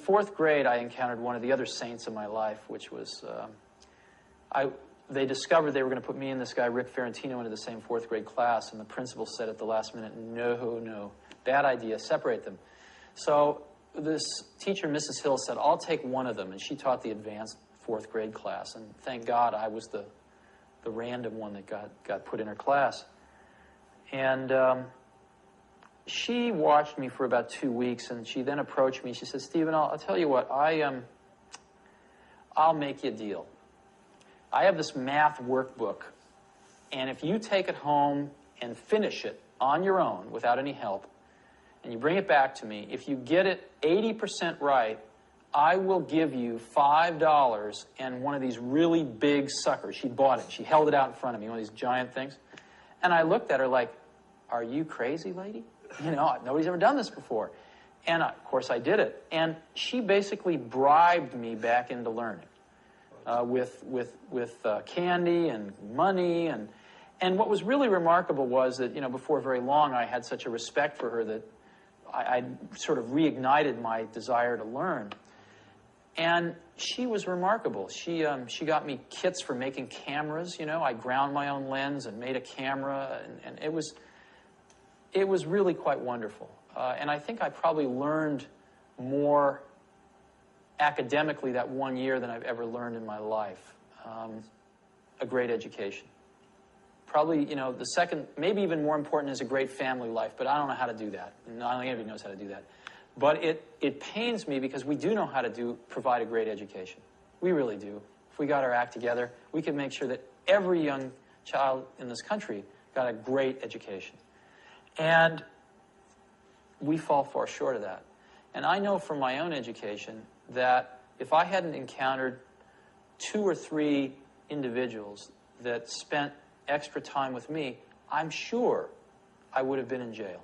fourth grade, I encountered one of the other saints of my life, which was, they discovered they were going to put me and this guy, Rick Ferrantino, into the same fourth grade class, and the principal said at the last minute, no, bad idea, separate them. So this teacher, Mrs. Hill, said, I'll take one of them, and she taught the advanced fourth grade class, and thank God I was the random one that got put in her class. And she watched me for about 2 weeks, and she then approached me. She said, Stephen, I'll tell you what, I'll make you a deal. I have this math workbook, and if you take it home and finish it on your own without any help, and you bring it back to me, if you get it 80% right, I will give you $5 and one of these really big suckers. She bought it. She held it out in front of me, one of these giant things. And I looked at her like, are you crazy, lady? You know, nobody's ever done this before. And, of course, I did it. And she basically bribed me back into learning with candy and money. And what was really remarkable was that, you know, before very long, I had such a respect for her that I sort of reignited my desire to learn. And she was remarkable. She got me kits for making cameras, you know. I ground my own lens and made a camera, and it was really quite wonderful. And I think I probably learned more academically that 1 year than I've ever learned in my life. A great education. Probably, you know, the second, maybe even more important, is a great family life, but I don't know how to do that. And I don't think anybody knows how to do that. But it pains me because we do know how to provide a great education. We really do. If we got our act together, we could make sure that every young child in this country got a great education. And we fall far short of that. And I know from my own education that if I hadn't encountered 2 or 3 individuals that spent extra time with me, I'm sure I would have been in jail.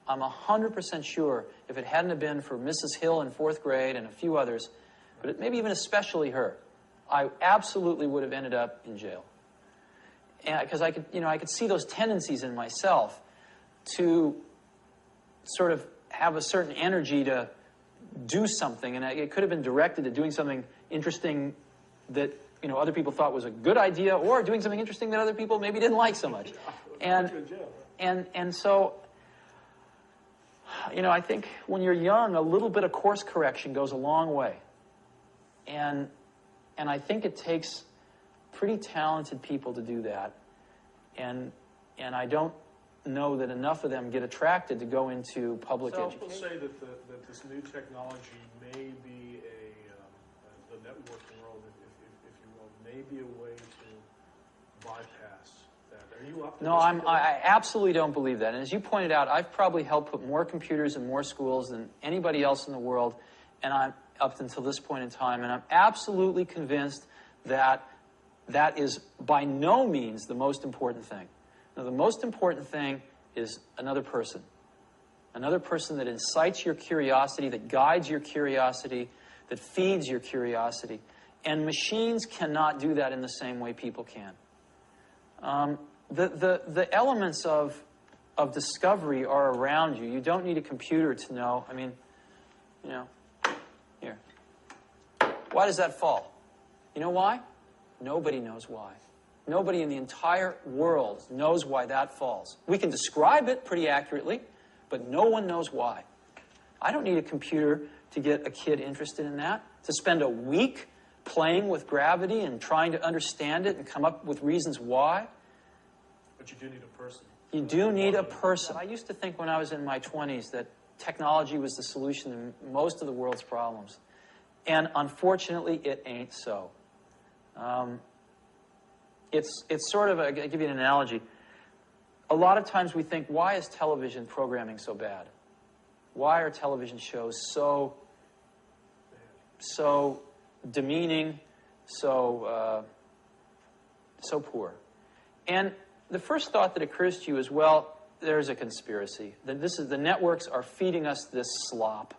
I'm 100% sure if it hadn't have been for Mrs. Hill in 4th grade and a few others, but maybe even especially her, I absolutely would have ended up in jail. Because I could see those tendencies in myself to sort of have a certain energy to do something, and it could have been directed to doing something interesting that, you know, other people thought was a good idea, or doing something interesting that other people maybe didn't like so much. And so, you know, I think when you're young, a little bit of course correction goes a long way. And I think it takes pretty talented people to do that. And I don't know that enough of them get attracted to go into public education. Some people say that this new technology may be the networking world, if you will, may be a way to bypass that. Are you optimistic? No, I absolutely don't believe that. And as you pointed out, I've probably helped put more computers in more schools than anybody else in the world, and I'm up until this point in time, and I'm absolutely convinced that that is by no means the most important thing. Now, the most important thing is another person that incites your curiosity, that guides your curiosity, that feeds your curiosity. And machines cannot do that in the same way people can. The elements of discovery are around you. You don't need a computer to know. I mean, you know, here. Why does that fall? You know why? Nobody knows why. Nobody in the entire world knows why that falls. We can describe it pretty accurately, but no one knows why. I don't need a computer to get a kid interested in that, to spend a week playing with gravity and trying to understand it and come up with reasons why. But you do need a person. You do need a person. I used to think when I was in my 20s that technology was the solution to most of the world's problems. And unfortunately, it ain't so. It's sort of, I'll give you an analogy. A lot of times we think, why is television programming so bad? Why are television shows so demeaning, so poor? And the first thought that occurs to you is, well, there's a conspiracy. The networks are feeding us this slop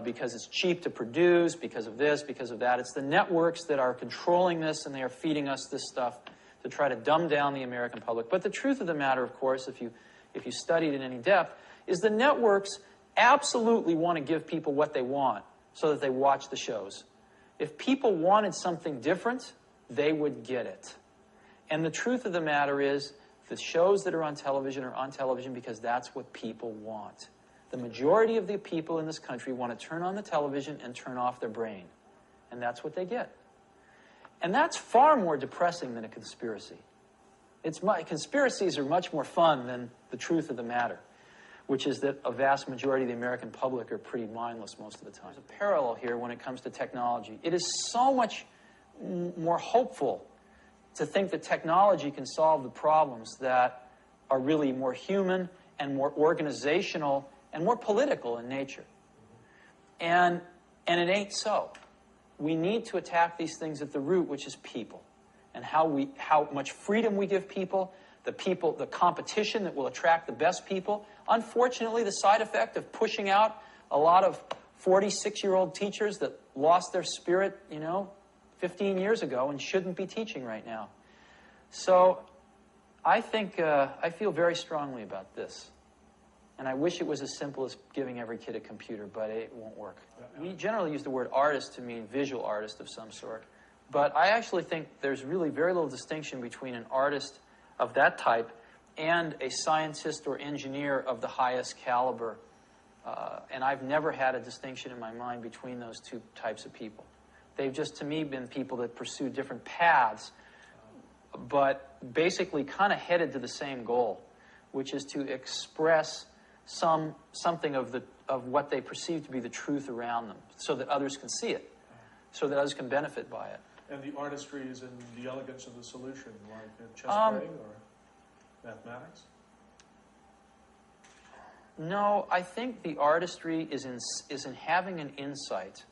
because it's cheap to produce, because of this, because of that. It's the networks that are controlling this, and they are feeding us this stuff to try to dumb down the American public. But the truth of the matter, of course, if you study it in any depth, is the networks absolutely want to give people what they want. so that they watch the shows. If people wanted something different, they would get it. And the truth of the matter is, the shows that are on television because that's what people want. The majority of the people in this country want to turn on the television and turn off their brain. And that's what they get. And that's far more depressing than a conspiracy. Conspiracies are much more fun than the truth of the matter, which is that a vast majority of the American public are pretty mindless most of the time. There's a parallel here when it comes to technology. It is so much more hopeful to think that technology can solve the problems that are really more human and more organizational and more political in nature. And it ain't so. We need to attack these things at the root, which is people, and how much freedom we give people, the competition that will attract the best people. Unfortunately, the side effect of pushing out a lot of 46-year-old teachers that lost their spirit, 15 years ago and shouldn't be teaching right now. So I think, I feel very strongly about this. And I wish it was as simple as giving every kid a computer, but it won't work. We generally use the word artist to mean visual artist of some sort. But I actually think there's really very little distinction between an artist of that type and a scientist or engineer of the highest caliber. And I've never had a distinction in my mind between those two types of people. They've just, to me, been people that pursue different paths, but basically kind of headed to the same goal, which is to express something of what they perceive to be the truth around them, so that others can see it, so that others can benefit by it. And the artistry is in the elegance of the solution, like chess playing or mathematics? No, I think the artistry is in having an insight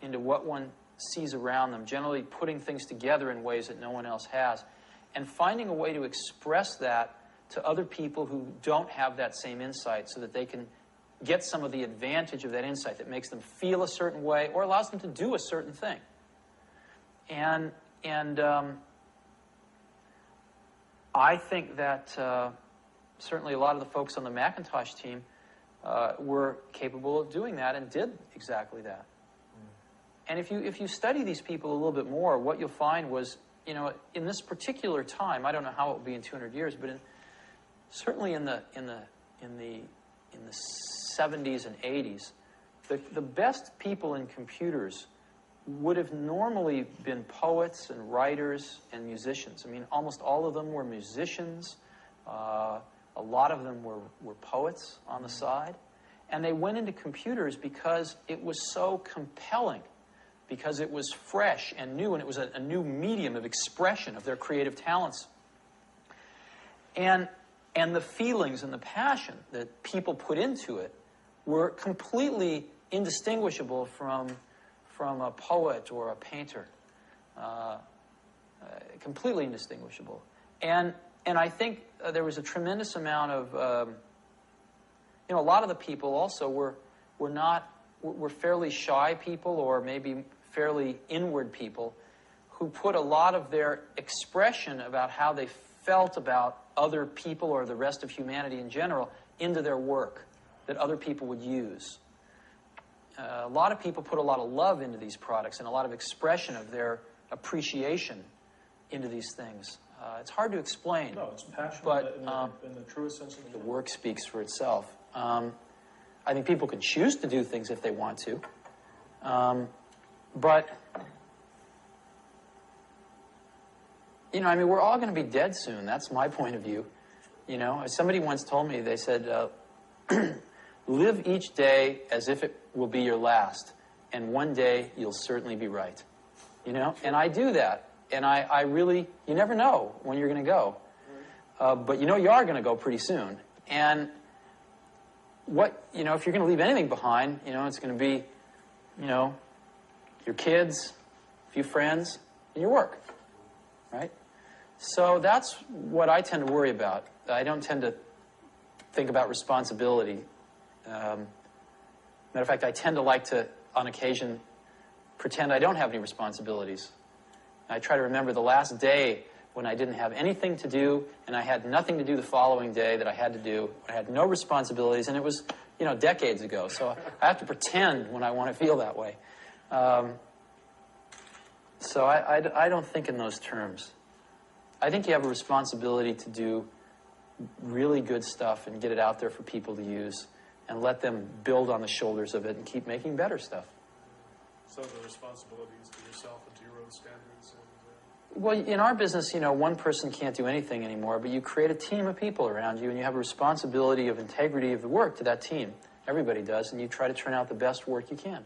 into what one sees around them, generally putting things together in ways that no one else has, and finding a way to express that to other people who don't have that same insight, so that they can get some of the advantage of that insight that makes them feel a certain way or allows them to do a certain thing. And I think that certainly a lot of the folks on the Macintosh team were capable of doing that and did exactly that. And if you study these people a little bit more, what you'll find was, in this particular time, I don't know how it will be in 200 years, but certainly in the 70s and 80s, the best people in computers would have normally been poets and writers and musicians. I mean, almost all of them were musicians. A lot of them were poets on the side. And they went into computers because it was so compelling, because it was fresh and new, and it was a new medium of expression of their creative talents. And the feelings and the passion that people put into it were completely indistinguishable from a poet or a painter. Completely indistinguishable. And I think there was a tremendous amount of, a lot of the people also were fairly shy people, or maybe fairly inward people, who put a lot of their expression about how they felt about other people or the rest of humanity in general into their work that other people would use. A lot of people put a lot of love into these products and a lot of expression of their appreciation into these things. It's hard to explain. No, it's passion, but in the truest sense of the word. The work speaks for itself. I think people can choose to do things if they want to. But, we're all going to be dead soon. That's my point of view. Somebody once told me, they said, live each day as if it will be your last, and one day you'll certainly be right. And I do that. And I really, you never know when you're going to go. But you are going to go pretty soon. And if you're going to leave anything behind, it's going to be, your kids, a few friends, and your work, right? So that's what I tend to worry about. I don't tend to think about responsibility. Matter of fact, I tend to like to, on occasion, pretend I don't have any responsibilities. I try to remember the last day when I didn't have anything to do and I had nothing to do the following day that I had to do. I had no responsibilities, and it was, you know, decades ago. So I have to pretend when I want to feel that way. So I don't think in those terms. I think you have a responsibility to do really good stuff and get it out there for people to use and let them build on the shoulders of it and keep making better stuff. So the responsibilities to yourself and to your own standards. And, Well, in our business, you know, one person can't do anything anymore, but you create a team of people around you, and you have a responsibility of integrity of the work to that team. Everybody does, and you try to turn out the best work you can.